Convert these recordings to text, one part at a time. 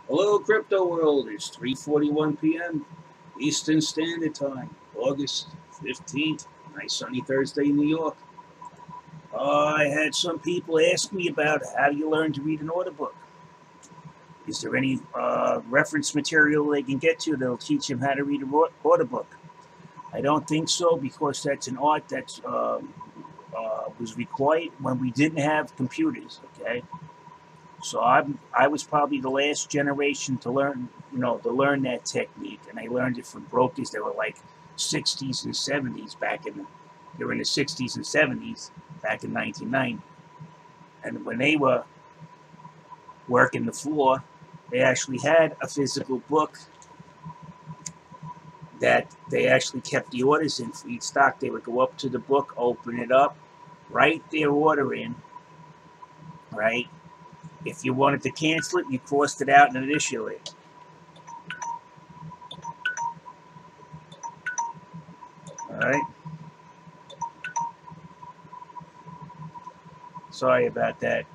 Hello, crypto world. It's 3:41 p.m. Eastern Standard Time, August 15th. Nice sunny Thursday in New York. I had some people ask me about how do you learn to read an order book. Is there any reference material they can get to that'll teach them how to read an order book? I don't think so, because that's an art that was required when we didn't have computers. Okay. So I was probably the last generation to learn that technique, and I learned it from brokers that were like 60s and 70s they were in the 60s and 70s back in 1990. And when they were working the floor, they actually had a physical book that they actually kept the orders in for each stock. They would go up to the book, open it up, write their order in, right? If you wanted to cancel it, you crossed it out and initial it. All right. Sorry about that.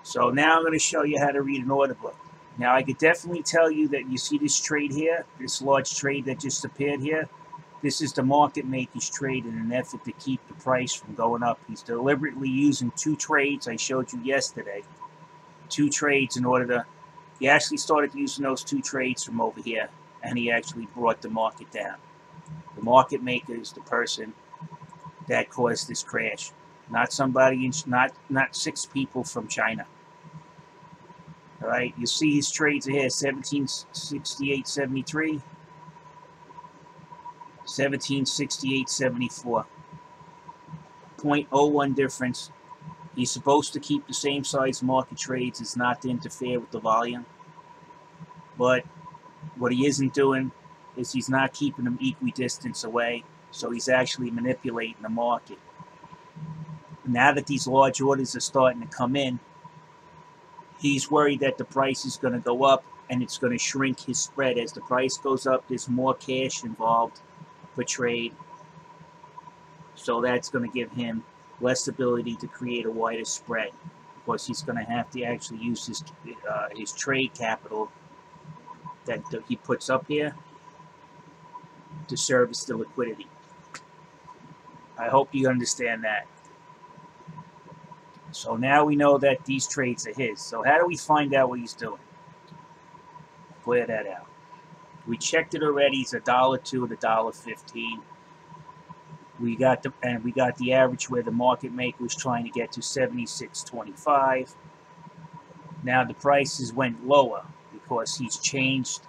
So now I'm going to show you how to read an order book. Now I could definitely tell you that you see this trade here, this large trade that just appeared here. This is the market maker's trade in an effort to keep the price from going up. He's deliberately using two trades I showed you yesterday. Two trades in order to... He actually started using those two trades from over here, and he actually brought the market down. The market maker is the person that caused this crash. Not somebody, not 6 people from China. All right, you see his trades here: 1768.73, 1768.74. 0.01 difference. He's supposed to keep the same size market trades. It's not to interfere with the volume. But what he isn't doing is he's not keeping them equidistant away. So he's actually manipulating the market. Now that these large orders are starting to come in, he's worried that the price is going to go up and it's going to shrink his spread. As the price goes up, there's more cash involved for trade. So that's going to give him less ability to create a wider spread, because he's going to have to actually use his trade capital that he puts up here to service the liquidity. I hope you understand that. So now we know that these trades are his. So how do we find out what he's doing? Clear that out. We checked it already. It's $1.02 to $1.15. We got the average where the market maker was trying to get to 76.25. Now the prices went lower because he's changed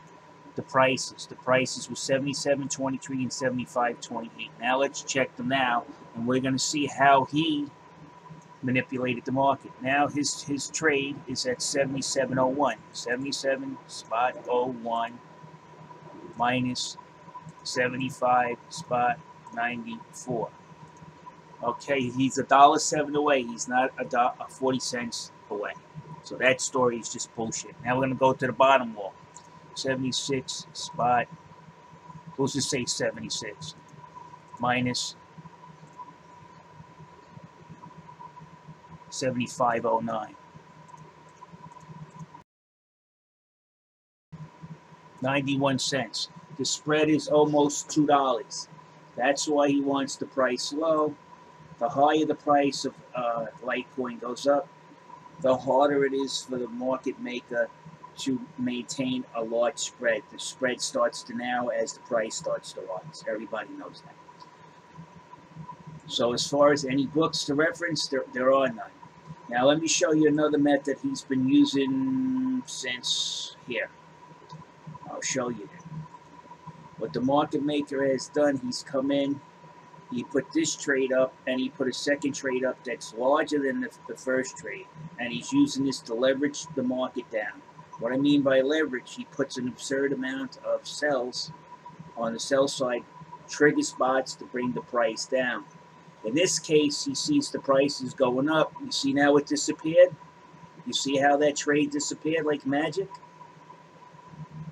the prices. The prices were 77.23 and 75.28. Now let's check them now, and we're going to see how he manipulated the market. Now his trade is at 77.01. 77.01 minus 75.94. Okay, he's $1.07 away. He's not 40 cents away. So that story is just bullshit. Now we're going to go to the bottom wall. 76 spot. Let's just say 76 minus 75.09. 91 cents. The spread is almost $2. That's why he wants the price low. The higher the price of Litecoin goes up, the harder it is for the market maker to maintain a large spread. The spread starts to narrow as the price starts to rise. Everybody knows that. So as far as any books to reference, there are none. Now let me show you another method he's been using since here. I'll show you that. What the market maker has done, he's come in, he put this trade up, and he put a second trade up that's larger than the first trade. And he's using this to leverage the market down. What I mean by leverage, he puts an absurd amount of sells on the sell side, trigger spots to bring the price down. In this case, he sees the price is going up. You see now it disappeared? You see how that trade disappeared like magic?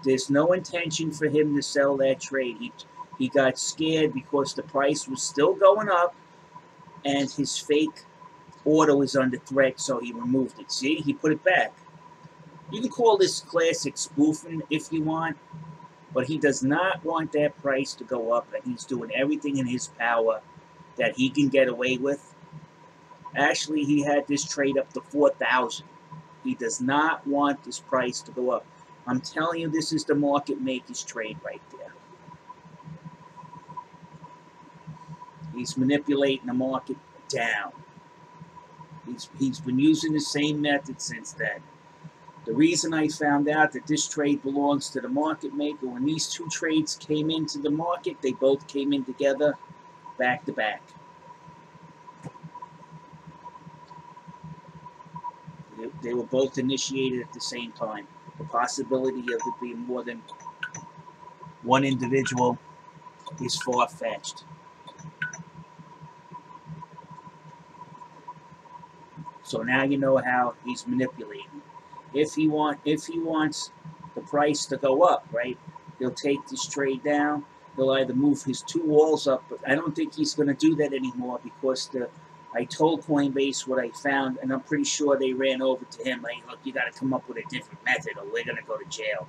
There's no intention for him to sell that trade. He got scared because the price was still going up and his fake order was under threat, so he removed it. See, he put it back. You can call this classic spoofing if you want, but he does not want that price to go up, and he's doing everything in his power that he can get away with. Actually, he had this trade up to 4,000. He does not want this price to go up. I'm telling you, this is the market maker's trade right there. He's manipulating the market down. He's been using the same method since then. The reason I found out that this trade belongs to the market maker, when these two trades came into the market, they both came in together, back to back. They were both initiated at the same time. The possibility of it being more than one individual is far-fetched. So now you know how he's manipulating. If he wants the price to go up, right, he'll take this trade down. He'll either move his two walls up, but I don't think he's going to do that anymore because I told Coinbase what I found, and I'm pretty sure they ran over to him. Like, look, you got to come up with a different method, or we're going to go to jail.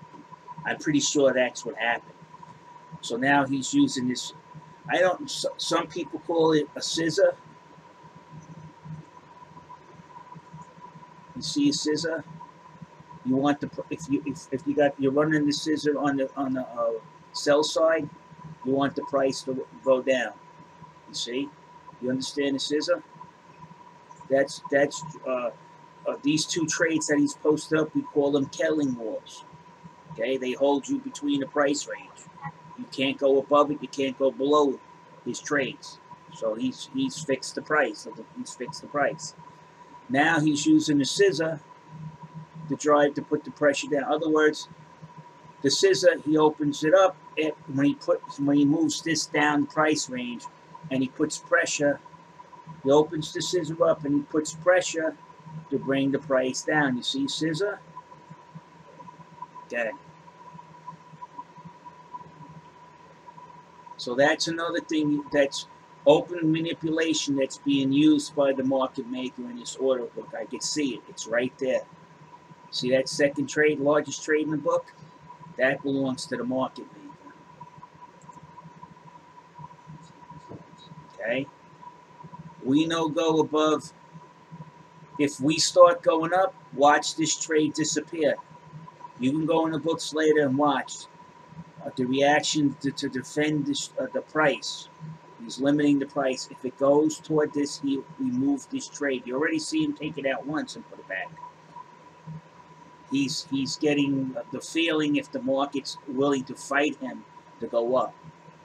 I'm pretty sure that's what happened. So now he's using this. Some people call it a scissor. You see a scissor? You want the you're running the scissor on the sell side, you want the price to go down. You see? You understand the scissor? That's these two trades that he's posted up. We call them Kelling walls. Okay, they hold you between the price range. You can't go above it. You can't go below his trades. So he's fixed the price. He's fixed the price. Now he's using the scissor to drive to put the pressure down. In other words, the scissor, he opens it up when he moves this down price range, and he puts pressure. He opens the scissor up and he puts pressure to bring the price down. You see scissor? Okay. So that's another thing that's open manipulation that's being used by the market maker in this order book. I can see it. It's right there. See that second trade, largest trade in the book? That belongs to the market maker. Okay? We know go above. If we start going up, watch this trade disappear. You can go in the books later and watch the reaction to defend this, the price. He's limiting the price. If it goes toward this, we move this trade. You already see him take it out once and put it back. He's getting the feeling if the market's willing to fight him to go up,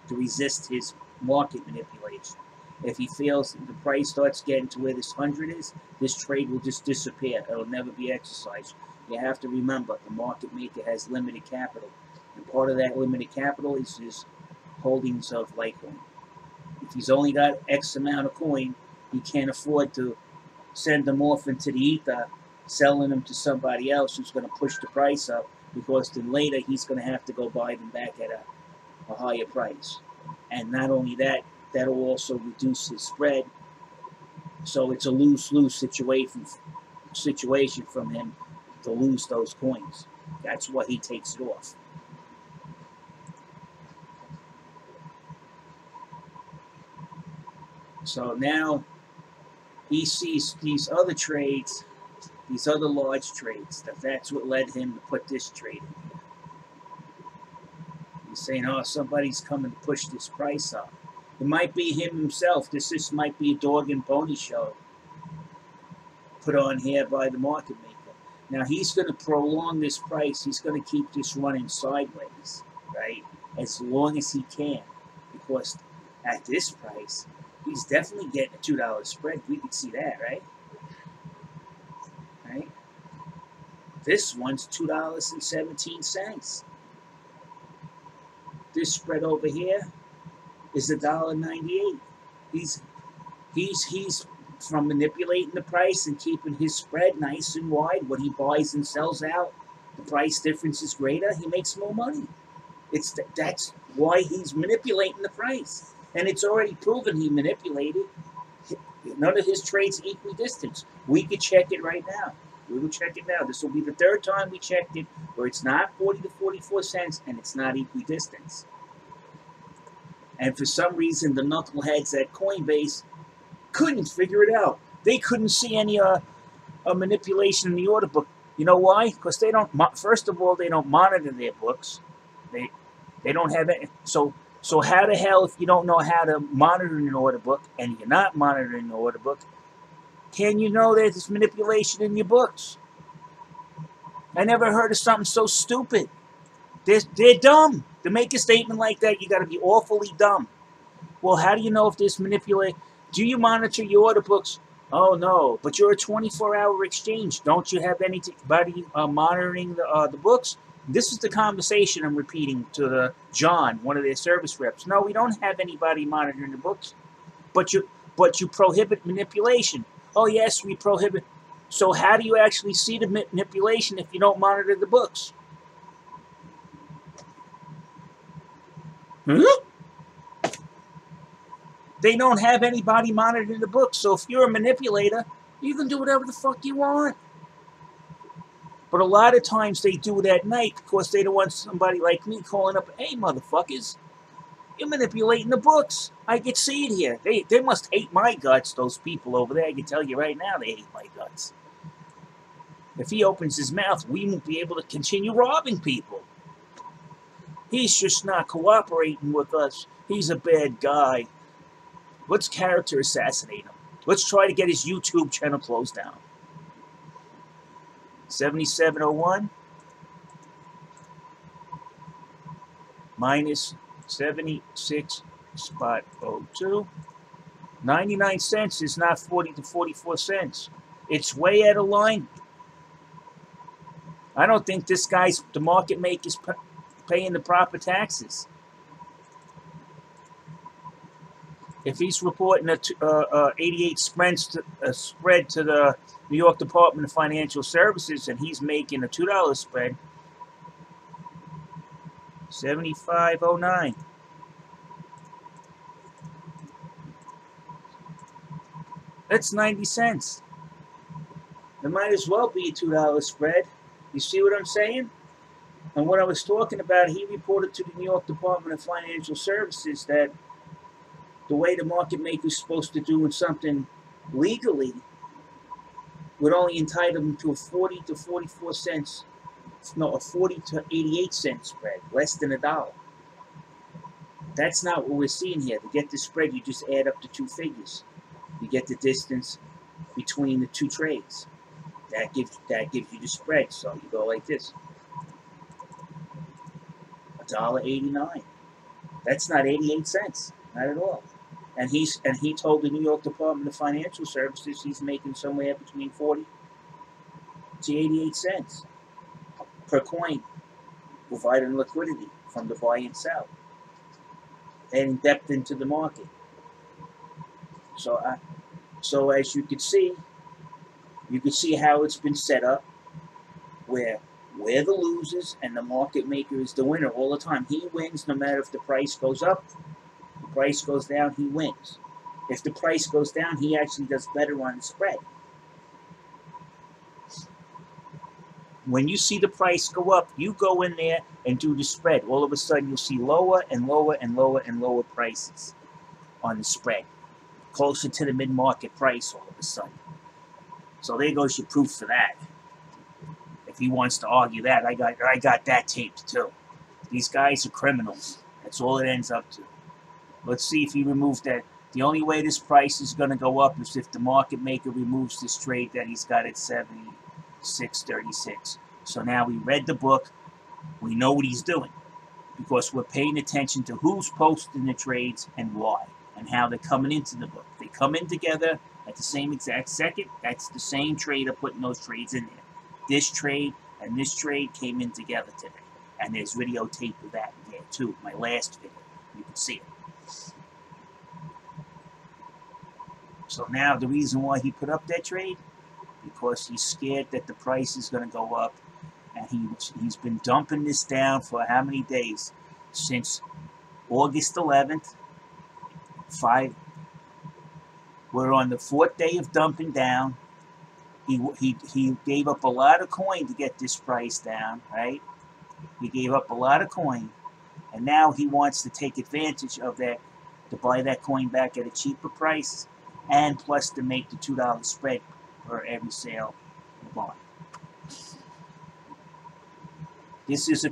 to resist his market manipulation. If he feels the price starts getting to where this 100 is, this trade will just disappear. It'll never be exercised. You have to remember, the market maker has limited capital. And part of that limited capital is his holdings of Litecoin. If he's only got X amount of coin, he can't afford to send them off into the ether, selling them to somebody else who's going to push the price up, because then later he's going to have to go buy them back at a higher price. And not only that, that'll also reduce his spread. So it's a lose-lose situation from him to lose those coins. That's why he takes it off. So now he sees these other trades, these other large trades. That's what led him to put this trade in here. He's saying, oh, somebody's coming to push this price up. It might be him himself. This might be a dog and pony show put on here by the market maker. Now he's going to prolong this price. He's going to keep this running sideways, right, as long as he can, because at this price, he's definitely getting a $2 spread. We can see that, right? Right? This one's $2.17. This spread over here is $1.98. He's from manipulating the price and keeping his spread nice and wide. When he buys and sells out, the price difference is greater. He makes more money. That's why he's manipulating the price. And it's already proven he manipulated. None of his trades equidistant. We could check it right now. We will check it now. This will be the third time we checked it where it's not 40 to 44 cents and it's not equidistant. And for some reason, the knuckleheads at Coinbase couldn't figure it out. They couldn't see any manipulation in the order book. You know why? Because they don't. First of all, they don't monitor their books. They don't have it. So how the hell, if you don't know how to monitor an order book and you're not monitoring the order book, can you know there's manipulation in your books? I never heard of something so stupid. They're dumb. To make a statement like that, you got to be awfully dumb. Well, how do you know if there's manipulation? Do you monitor your order books? Oh, no. But you're a 24-hour exchange. Don't you have anybody monitoring the books? This is the conversation I'm repeating to John, one of their service reps. No, we don't have anybody monitoring the books. But you prohibit manipulation. Oh, yes, we prohibit. So how do you actually see the manipulation if you don't monitor the books? They don't have anybody monitoring the books. So if you're a manipulator, you can do whatever the fuck you want. But a lot of times they do it at night because they don't want somebody like me calling up, hey, motherfuckers, you're manipulating the books. I can see it here. They must hate my guts, those people over there. I can tell you right now they hate my guts. If he opens his mouth, we won't be able to continue robbing people. He's just not cooperating with us. He's a bad guy. Let's character assassinate him. Let's try to get his YouTube channel closed down. 7701 minus 76.02. 99 cents is not 40 to 44 cents. It's way out of line. I don't think this guy's, the market maker's paying the proper taxes. If he's reporting a 88 spread to the New York Department of Financial Services and he's making a $2 spread, 75.09. That's 90 cents. It might as well be a $2 spread. You see what I'm saying? And what I was talking about, he reported to the New York Department of Financial Services that the way the market maker is supposed to do something legally would only entitle them to a 40 to 44 cents, no, a 40 to 88 cent spread, less than $1. That's not what we're seeing here. To get the spread, you just add up the two figures. You get the distance between the two trades. That gives you the spread. So you go like this. $1.89. That's not 88 cents. Not at all. And he told the New York Department of Financial Services he's making somewhere between 40 to 88 cents per coin, providing liquidity from the buy and sell, adding depth into the market. So as you could see how it's been set up, where we're the losers and the market maker is the winner all the time. He wins no matter if the price goes up. The price goes down, he wins. If the price goes down, he actually does better on the spread. When you see the price go up, you go in there and do the spread. All of a sudden, you'll see lower and lower and lower and lower prices on the spread, closer to the mid-market price all of a sudden. So there goes your proof for that. If he wants to argue that, I got that taped too. These guys are criminals. That's all it ends up to. Let's see if he removes that. The only way this price is going to go up is if the market maker removes this trade that he's got at 76.36. So now we read the book. We know what he's doing because we're paying attention to who's posting the trades and why and how they're coming into the book. They come in together at the same exact second. That's the same trader putting those trades in there. This trade and this trade came in together today. And there's videotape of that in there too. My last video. You can see it. So now the reason why he put up that trade, because he's scared that the price is going to go up, and he's been dumping this down for how many days? Since August 11th. We're on the 4th day of dumping down. he gave up a lot of coin to get this price down, right? He gave up a lot of coin, and now he wants to take advantage of that to buy that coin back at a cheaper price, and plus to make the $2 spread for every sale in the bond. This is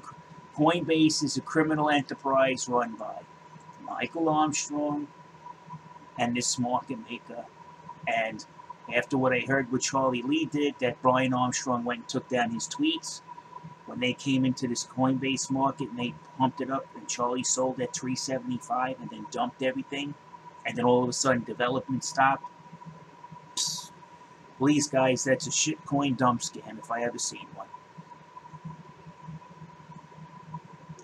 Coinbase is a criminal enterprise run by Michael Armstrong and this market maker. And after what I heard what Charlie Lee did, that Brian Armstrong went and took down his tweets when they came into this Coinbase market and they pumped it up, and Charlie sold at $375 and then dumped everything, and then all of a sudden development stopped. Psst. Please, guys, that's a shitcoin dump scam if I ever seen one.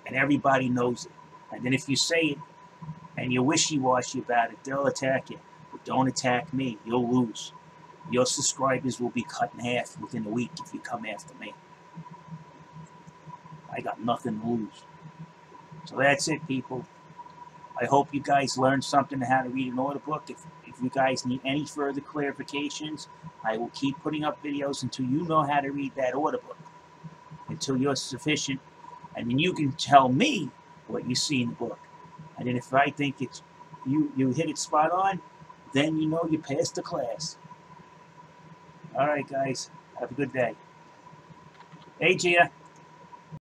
And everybody knows it. And then if you say it and you're wishy-washy about it, they'll attack you. But don't attack me. You'll lose. Your subscribers will be cut in half within a week if you come after me. I got nothing to lose. So that's it, people. I hope you guys learned something on how to read an order book. If you guys need any further clarifications, I will keep putting up videos until you know how to read that order book. Until you're sufficient. And then you can tell me what you see in the book. And then if I think it's you hit it spot on, then you know you passed the class. All right, guys. Have a good day. Hey, Gia.